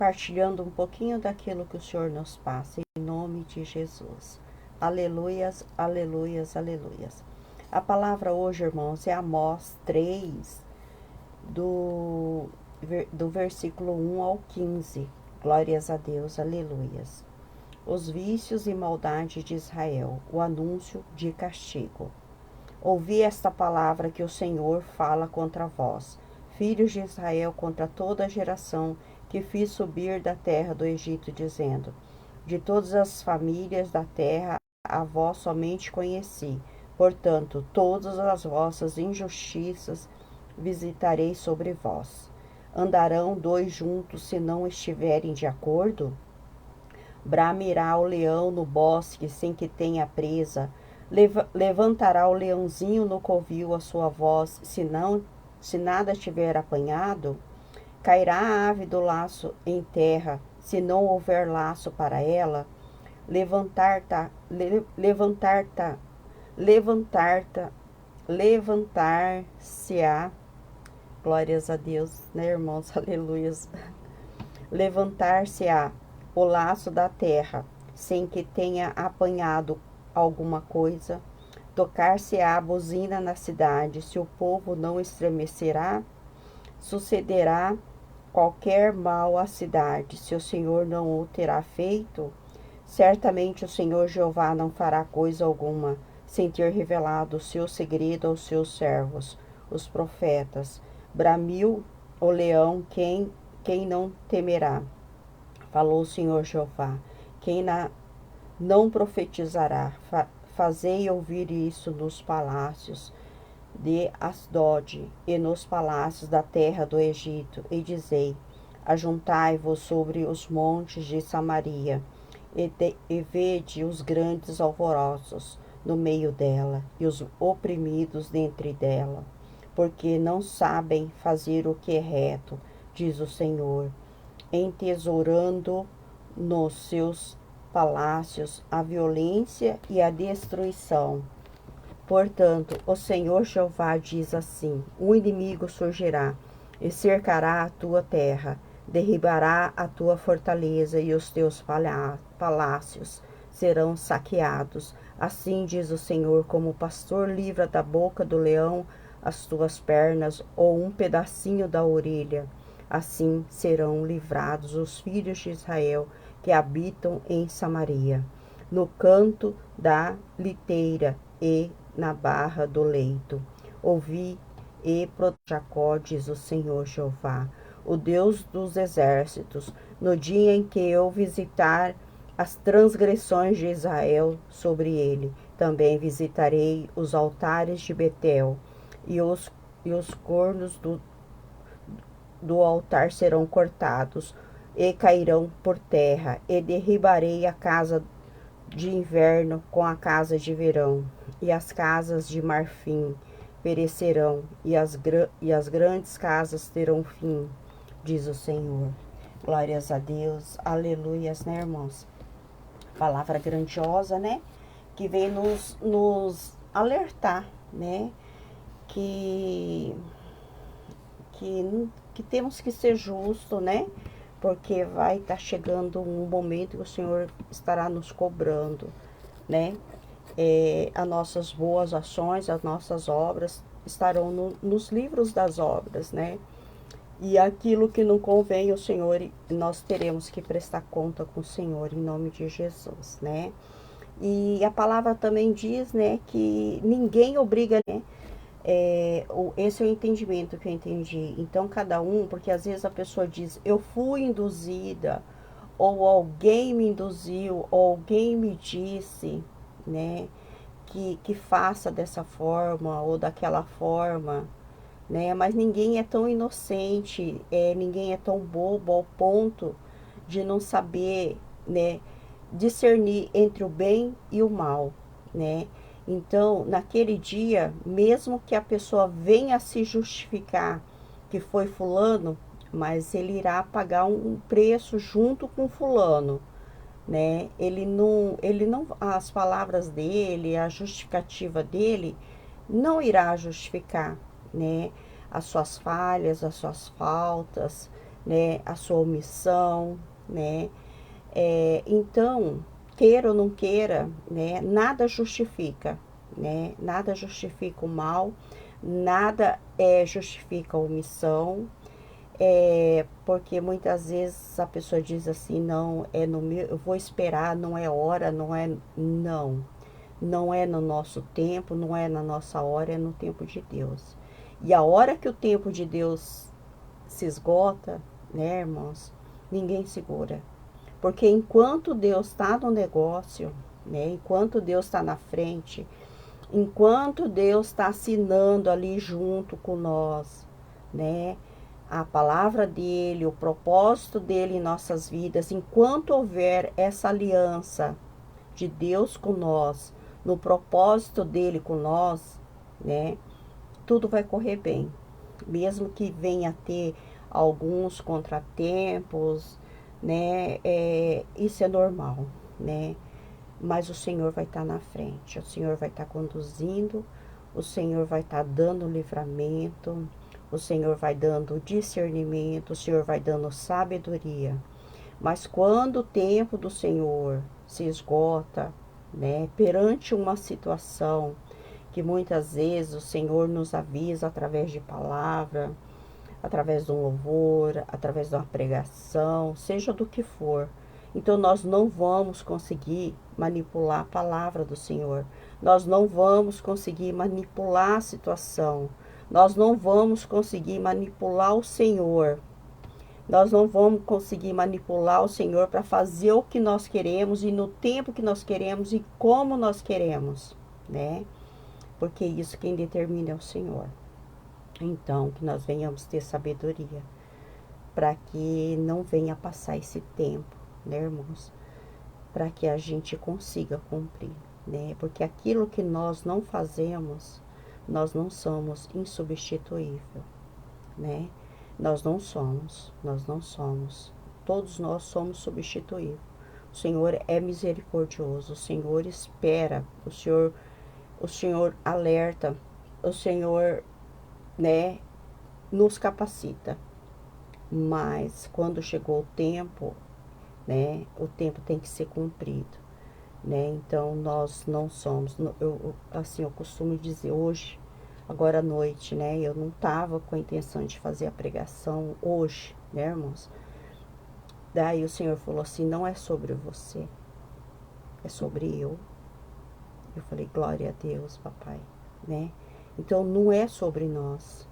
partilhando um pouquinho daquilo que o Senhor nos passa, em nome de Jesus. Aleluias, aleluias, aleluias. A palavra hoje, irmãos, é Amós 3, do versículo 1 ao 15. Glórias a Deus, aleluias. Os vícios e maldade de Israel, o anúncio de castigo. Ouvi esta palavra que o Senhor fala contra vós, filhos de Israel, contra toda a geração que fiz subir da terra do Egito, dizendo: de todas as famílias da terra a vós somente conheci. Portanto, todas as vossas injustiças visitarei sobre vós. Andarão dois juntos se não estiverem de acordo? Bramirá o leão no bosque sem que tenha presa. Levantará o leãozinho no covil a sua voz, se nada tiver apanhado? Cairá a ave do laço em terra, se não houver laço para ela? Levantar-se-á, glórias a Deus, né, irmãos? Aleluias. Levantar-se-á o laço da terra, sem que tenha apanhado alguma coisa. Tocar-se-á a buzina na cidade, se o povo não estremecerá. Sucederá qualquer mal à cidade, se o Senhor não o terá feito. Certamente o Senhor Jeová não fará coisa alguma, sem ter revelado o seu segredo aos seus servos, os profetas. Bramiu o leão, quem não temerá? Falou o Senhor Jeová, quem não profetizará? Fazei ouvir isso nos palácios de Asdod e nos palácios da terra do Egito, e dizei: ajuntai-vos sobre os montes de Samaria, e vede os grandes alvoroços no meio dela, e os oprimidos dentre dela, porque não sabem fazer o que é reto, diz o Senhor, entesourando nos seus palácios a violência e a destruição. Portanto, o Senhor Jeová diz assim: o inimigo surgirá e cercará a tua terra, derribará a tua fortaleza e os teus palácios serão saqueados. Assim diz o Senhor: como o pastor livra da boca do leão as tuas pernas ou um pedacinho da orelha, assim serão livrados os filhos de Israel que habitam em Samaria, no canto da liteira e na barra do leito. Ouvi e Jacó, diz o Senhor Jeová, o Deus dos exércitos, no dia em que eu visitar as transgressões de Israel sobre ele, também visitarei os altares de Betel, e os cornos do altar serão cortados e cairão por terra, e derribarei a casa de inverno com a casa de verão, e as casas de marfim perecerão, e as grandes casas terão fim, diz o Senhor. Glórias a Deus, aleluias, né, irmãos? Palavra grandiosa, né? Que vem nos alertar, né? Que temos que ser justos, né? Porque vai estar chegando um momento que o Senhor estará nos cobrando, né? As nossas boas ações, as nossas obras estarão nos livros das obras, né? E aquilo que não convém ao Senhor, nós teremos que prestar conta com o Senhor, em nome de Jesus, né? E a palavra também diz, né, que ninguém obriga, né? Esse é o entendimento que eu entendi. Então, cada um, porque às vezes a pessoa diz, eu fui induzida, ou alguém me induziu, ou alguém me disse, né, que faça dessa forma ou daquela forma, né? Mas ninguém é tão inocente, ninguém é tão bobo ao ponto de não saber, né, discernir entre o bem e o mal, né? Então, naquele dia, mesmo que a pessoa venha a se justificar que foi fulano, mas ele irá pagar um preço junto com fulano, né? Ele não, as palavras dele, a justificativa dele, não irá justificar, né? As suas falhas, as suas faltas, né, a sua omissão, né? Então, queira ou não queira, né, nada justifica, né? Nada justifica o mal, nada justifica a omissão, porque muitas vezes a pessoa diz assim, não, é no meu, eu vou esperar, não é hora, não. Não é no nosso tempo, não é na nossa hora, é no tempo de Deus. E a hora que o tempo de Deus se esgota, né, irmãos, ninguém segura. Porque enquanto Deus está no negócio, né, enquanto Deus está na frente, enquanto Deus está assinando ali junto com nós, né, a palavra dele, o propósito dele em nossas vidas, enquanto houver essa aliança de Deus com nós, no propósito dele com nós, né, tudo vai correr bem. Mesmo que venha a ter alguns contratempos, né, isso é normal, né, mas o Senhor vai estar na frente, o Senhor vai estar conduzindo, o Senhor vai estar dando livramento, o Senhor vai dando discernimento, o Senhor vai dando sabedoria. Mas quando o tempo do Senhor se esgota, né, perante uma situação que muitas vezes o Senhor nos avisa através de palavra, através de um louvor, através de uma pregação, seja do que for. Então nós não vamos conseguir manipular a palavra do Senhor. Nós não vamos conseguir manipular a situação. Nós não vamos conseguir manipular o Senhor. Nós não vamos conseguir manipular o Senhor para fazer o que nós queremos e no tempo que nós queremos e como nós queremos, né? Porque isso quem determina é o Senhor. Então, que nós venhamos ter sabedoria para que não venha passar esse tempo, né, irmãos? Para que a gente consiga cumprir, né? Porque aquilo que nós não fazemos, nós não somos insubstituível, né? Nós não somos. Todos nós somos substituíveis. O Senhor é misericordioso, o Senhor espera, o Senhor alerta, o Senhor, né, nos capacita. Mas quando chegou o tempo, né, o tempo tem que ser cumprido, né? Então nós não somos, eu costumo dizer hoje, agora à noite, né? Eu não estava com a intenção de fazer a pregação hoje, né, irmãos? Daí o Senhor falou assim, não é sobre você, é sobre eu. Eu falei, glória a Deus, papai, né? Então não é sobre nós,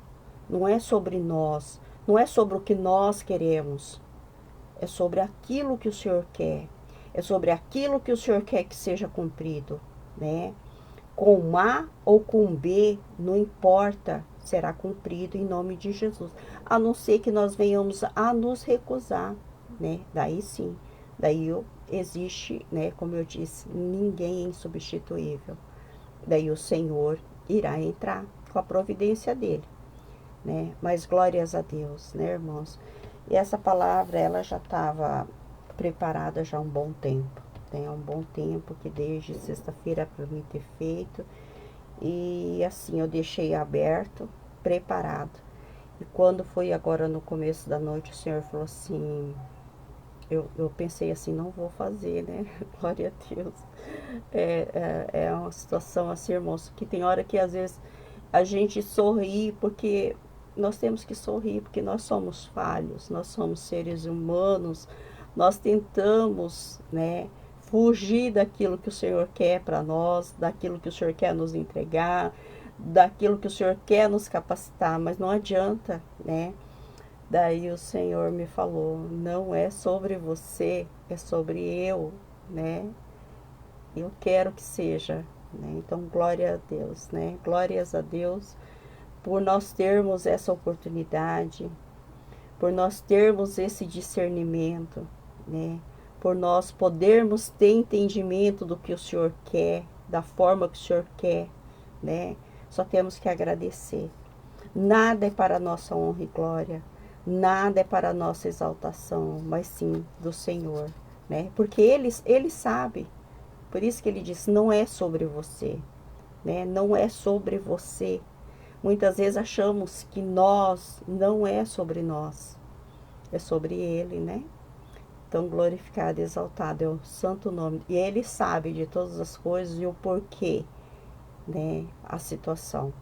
não é sobre nós, não é sobre o que nós queremos, é sobre aquilo que o Senhor quer, é sobre aquilo que o Senhor quer que seja cumprido, né? Com A ou com B, não importa, será cumprido em nome de Jesus. A não ser que nós venhamos a nos recusar, né? Daí sim, existe, né? Como eu disse, ninguém é insubstituível. Daí o Senhor irá entrar com a providência dele, né? Mas glórias a Deus, né, irmãos? E essa palavra, ela já estava preparada já há um bom tempo. Tem um bom tempo que desde sexta-feira para mim ter feito. E assim, eu deixei aberto, preparado. E quando foi agora no começo da noite, o Senhor falou assim, eu pensei assim, não vou fazer, né? Glória a Deus. É uma situação assim, irmãos, que tem hora que às vezes a gente sorri, porque nós temos que sorrir, porque nós somos falhos, nós somos seres humanos, nós tentamos, né, fugir daquilo que o Senhor quer para nós, daquilo que o Senhor quer nos entregar, daquilo que o Senhor quer nos capacitar, mas não adianta, né? Daí o Senhor me falou, não é sobre você, é sobre eu, né? Eu quero que seja, né? Então, glória a Deus, né? Glórias a Deus por nós termos essa oportunidade, por nós termos esse discernimento, né? Por nós podermos ter entendimento do que o Senhor quer, da forma que o Senhor quer, né? Só temos que agradecer. Nada é para a nossa honra e glória, nada é para a nossa exaltação, mas sim do Senhor, né? Porque Ele sabe, por isso que Ele disse, não é sobre você, né? Não é sobre você. Muitas vezes achamos que não é sobre nós, é sobre ele, né? Então, glorificado e exaltado é o santo nome. E ele sabe de todas as coisas e o porquê, né? A situação.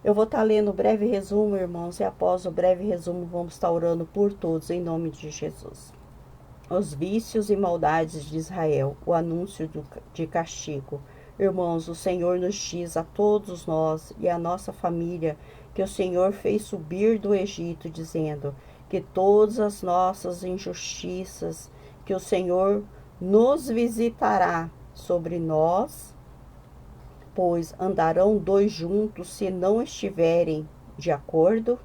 Eu vou estar lendo o breve resumo, irmãos, e após o breve resumo vamos estar orando por todos, em nome de Jesus. Os vícios e maldades de Israel, o anúncio de castigo. Irmãos, o Senhor nos diz a todos nós e a nossa família que o Senhor fez subir do Egito, dizendo que todas as nossas injustiças, que o Senhor nos visitará sobre nós, pois andarão dois juntos se não estiverem de acordo,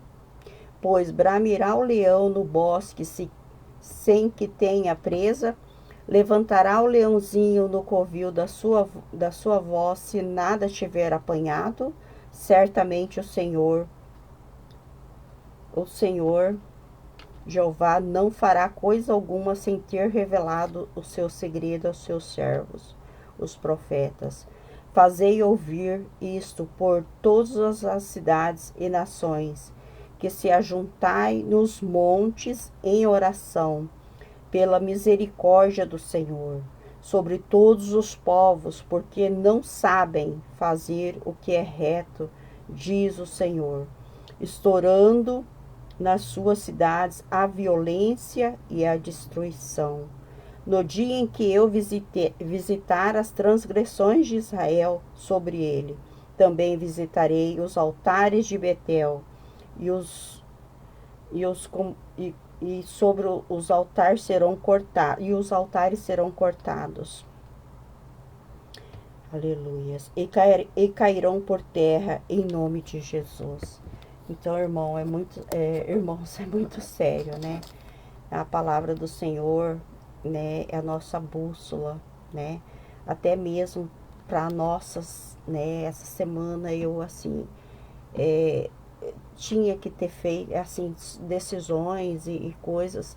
pois bramirá o leão no bosque sem que tenha presa, levantará o leãozinho no covil da sua voz se nada tiver apanhado, certamente o Senhor Jeová não fará coisa alguma sem ter revelado o seu segredo aos seus servos, os profetas. Fazei ouvir isto por todas as cidades e nações, que se ajuntai nos montes em oração, pela misericórdia do Senhor, sobre todos os povos, porque não sabem fazer o que é reto, diz o Senhor, estourando nas suas cidades a violência e a destruição. No dia em que eu visitar as transgressões de Israel sobre ele, também visitarei os altares de Betel e sobre os altares serão cortados, e os altares serão cortados. Aleluias. E cairão por terra em nome de Jesus. Então, irmãos, é muito sério, né? A palavra do Senhor, né, é a nossa bússola, né? Até mesmo para nossas, né? Essa semana eu, assim, tinha que ter feito, assim, decisões e coisas.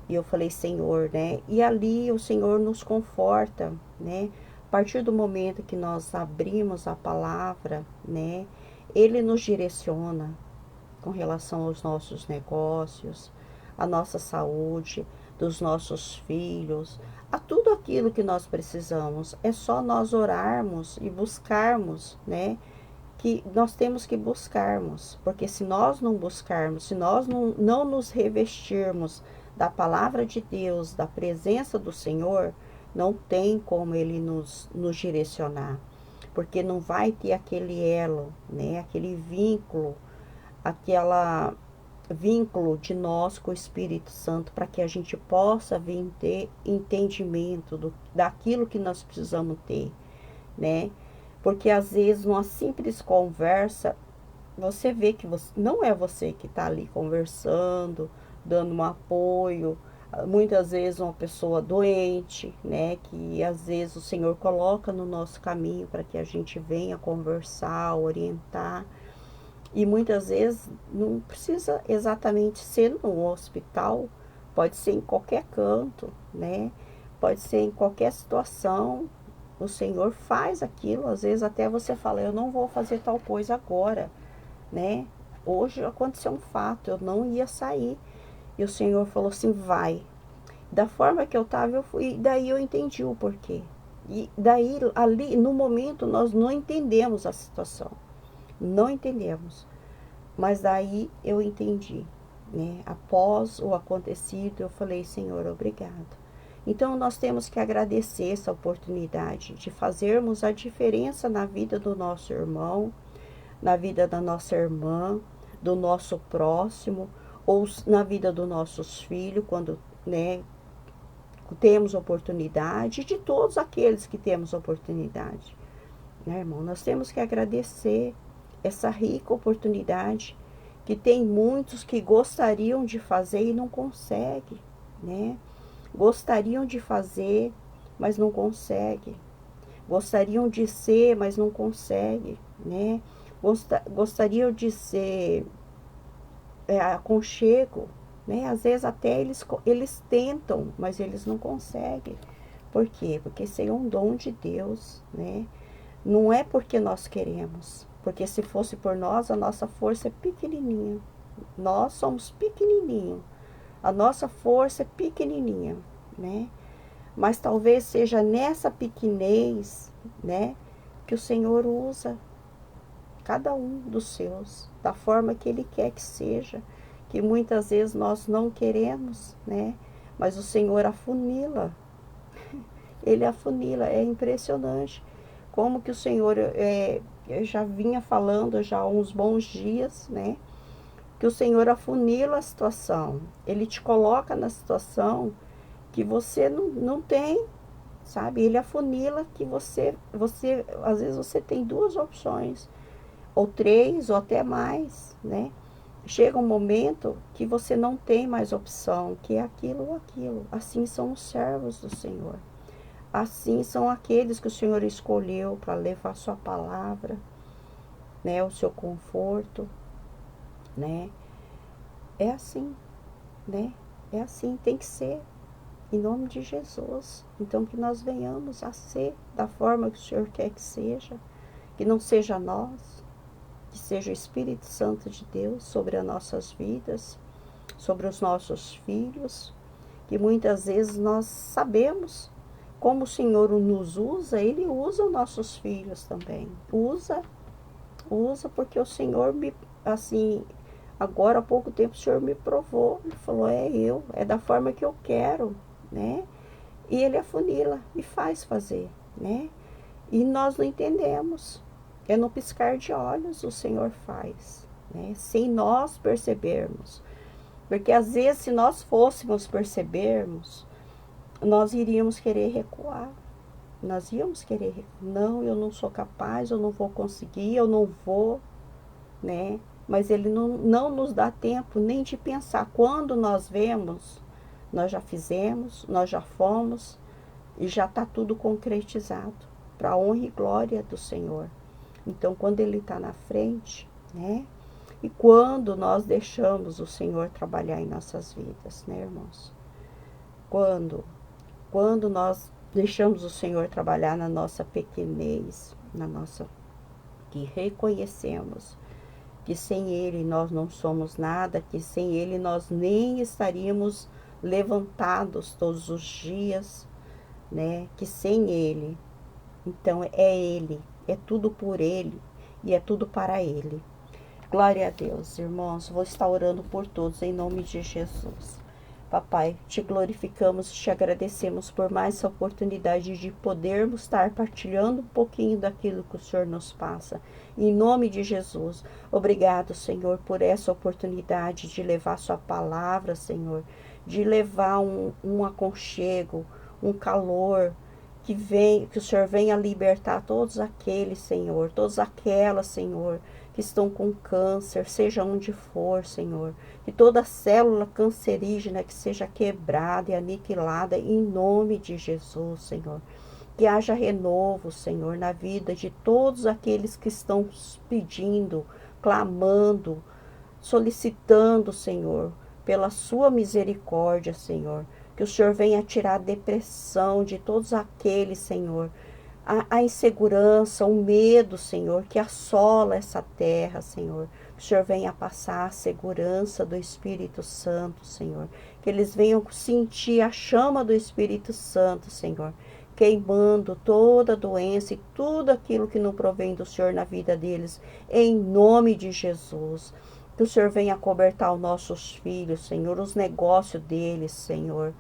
E eu falei, Senhor, né? E ali o Senhor nos conforta, né? A partir do momento que nós abrimos a palavra, né? Ele nos direciona com relação aos nossos negócios, à nossa saúde, dos nossos filhos, a tudo aquilo que nós precisamos. É só nós orarmos e buscarmos, né? Que nós temos que buscarmos, porque se nós não buscarmos, se nós não nos revestirmos da palavra de Deus, da presença do Senhor, não tem como Ele nos direcionar, porque não vai ter aquele elo, né? Aquele vínculo de nós com o Espírito Santo, para que a gente possa vir ter entendimento daquilo que nós precisamos ter, né? Porque às vezes numa simples conversa, você vê que não é você que está ali conversando, dando um apoio, muitas vezes uma pessoa doente, né? Que às vezes o Senhor coloca no nosso caminho para que a gente venha conversar, orientar. E muitas vezes não precisa exatamente ser no hospital, pode ser em qualquer canto, né? Pode ser em qualquer situação. O Senhor faz aquilo, às vezes até você fala, eu não vou fazer tal coisa agora, né? Hoje aconteceu um fato, eu não ia sair. E o Senhor falou assim, vai. Da forma que eu estava, eu fui, e daí eu entendi o porquê. E daí, ali, no momento, nós não entendemos a situação. Não entendemos. Mas daí eu entendi, né? Após o acontecido, eu falei, Senhor, obrigado. Então, nós temos que agradecer essa oportunidade de fazermos a diferença na vida do nosso irmão, na vida da nossa irmã, do nosso próximo, ou na vida dos nossos filhos, quando, né, temos oportunidade, de todos aqueles que temos oportunidade. Né, irmão? Nós temos que agradecer essa rica oportunidade que tem muitos que gostariam de fazer e não conseguem, né? Gostariam de fazer, mas não conseguem. Gostariam de ser, mas não conseguem, né? Gostariam de ser aconchego, né? Às vezes até eles tentam, mas eles não conseguem. Por quê? Porque isso é um dom de Deus, né? Não é porque nós queremos, porque se fosse por nós, a nossa força é pequenininha. Nós somos pequenininhos, A nossa força é pequenininha, né? Mas talvez seja nessa pequenez, né, que o Senhor usa cada um dos seus, da forma que Ele quer que seja, que muitas vezes nós não queremos, né? Mas o Senhor afunila, Ele afunila, é impressionante. Como que o Senhor, eu já vinha falando já há uns bons dias, né? Que o Senhor afunila a situação, Ele te coloca na situação que você não tem, sabe? Ele afunila que às vezes você tem duas opções, ou três, ou até mais, né? Chega um momento que você não tem mais opção, que é aquilo ou aquilo. Assim são os servos do Senhor. Assim são aqueles que o Senhor escolheu para levar sua palavra, né? O seu conforto, né? É assim, né? É assim, tem que ser. Em nome de Jesus. Então, que nós venhamos a ser da forma que o Senhor quer que seja. Que não seja nós, que seja o Espírito Santo de Deus sobre as nossas vidas, sobre os nossos filhos. Que muitas vezes nós sabemos como o Senhor nos usa, Ele usa os nossos filhos também. Usa porque o Senhor me, assim, agora há pouco tempo o Senhor me provou. Ele falou, é da forma que eu quero, né? E Ele afunila e faz fazer, né? E nós não entendemos. É no piscar de olhos o Senhor faz, né? Sem nós percebermos. Porque às vezes se nós fôssemos percebermos, nós iríamos querer recuar. Nós íamos querer, não, eu não sou capaz, eu não vou conseguir, eu não vou, né? Mas Ele não nos dá tempo nem de pensar. Quando nós vemos, nós já fizemos, nós já fomos, e já está tudo concretizado, para a honra e glória do Senhor. Então, quando Ele está na frente, né? E quando nós deixamos o Senhor trabalhar em nossas vidas, né, irmãos? Quando nós deixamos o Senhor trabalhar na nossa pequenez, que reconhecemos que sem Ele nós não somos nada, que sem Ele nós nem estaríamos levantados todos os dias, né? Que sem Ele, então é Ele, é tudo por Ele e é tudo para Ele. Glória a Deus, irmãos. Vou estar orando por todos em nome de Jesus. Papai, te glorificamos e te agradecemos por mais essa oportunidade de podermos estar partilhando um pouquinho daquilo que o Senhor nos passa. Em nome de Jesus, obrigado, Senhor, por essa oportunidade de levar sua palavra, Senhor, de levar um aconchego, um calor, que o Senhor venha libertar todos aqueles, Senhor, todas aquelas, Senhor, que estão com câncer, seja onde for, Senhor. Que toda célula cancerígena que seja quebrada e aniquilada em nome de Jesus, Senhor. Que haja renovo, Senhor, na vida de todos aqueles que estão pedindo, clamando, solicitando, Senhor, pela sua misericórdia, Senhor. Que o Senhor venha tirar a depressão de todos aqueles, Senhor, a insegurança, o medo, Senhor, que assola essa terra, Senhor. Que o Senhor venha passar a segurança do Espírito Santo, Senhor. Que eles venham sentir a chama do Espírito Santo, Senhor, queimando toda doença e tudo aquilo que não provém do Senhor na vida deles, em nome de Jesus. Que o Senhor venha cobertar os nossos filhos, Senhor, os negócios deles, Senhor.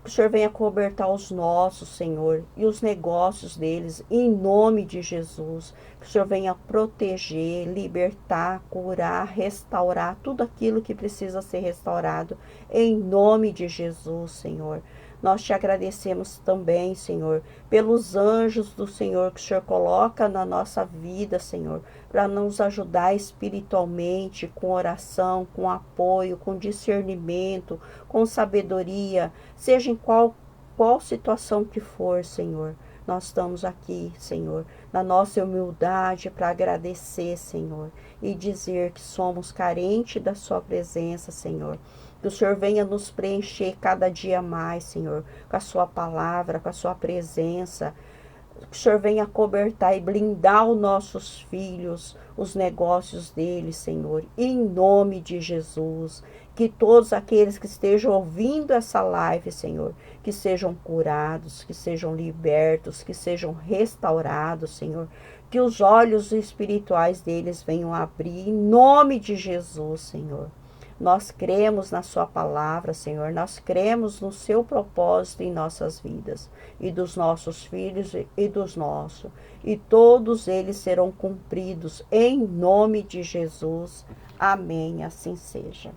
Que o Senhor venha cobertar os nossos, Senhor, e os negócios deles, em nome de Jesus. Que o Senhor venha proteger, libertar, curar, restaurar tudo aquilo que precisa ser restaurado, em nome de Jesus, Senhor. Nós te agradecemos também, Senhor, pelos anjos do Senhor que o Senhor coloca na nossa vida, Senhor, para nos ajudar espiritualmente, com oração, com apoio, com discernimento, com sabedoria, seja em qual situação que for, Senhor. Nós estamos aqui, Senhor, na nossa humildade para agradecer, Senhor, e dizer que somos carentes da sua presença, Senhor. Que o Senhor venha nos preencher cada dia mais, Senhor, com a sua palavra, com a sua presença, Que o Senhor venha cobertar e blindar os nossos filhos, os negócios deles, Senhor, em nome de Jesus. Que todos aqueles que estejam ouvindo essa live, Senhor, que sejam curados, que sejam libertos, que sejam restaurados, Senhor. Que os olhos espirituais deles venham abrir em nome de Jesus, Senhor. Nós cremos na sua palavra, Senhor. Nós cremos no seu propósito em nossas vidas e dos nossos filhos e dos nossos. E todos eles serão cumpridos em nome de Jesus. Amém. Assim seja.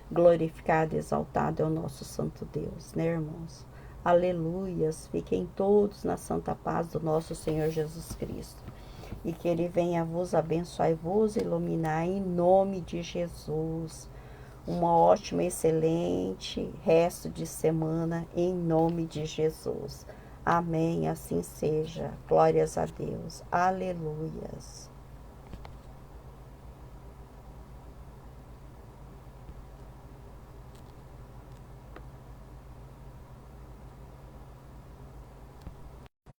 Glorificado e exaltado é o nosso santo Deus, né, irmãos? Aleluias. Fiquem todos na santa paz do nosso Senhor Jesus Cristo. E que Ele venha vos abençoar e vos iluminar em nome de Jesus. Uma ótima, excelente resto de semana em nome de Jesus. Amém, assim seja. Glórias a Deus. Aleluias.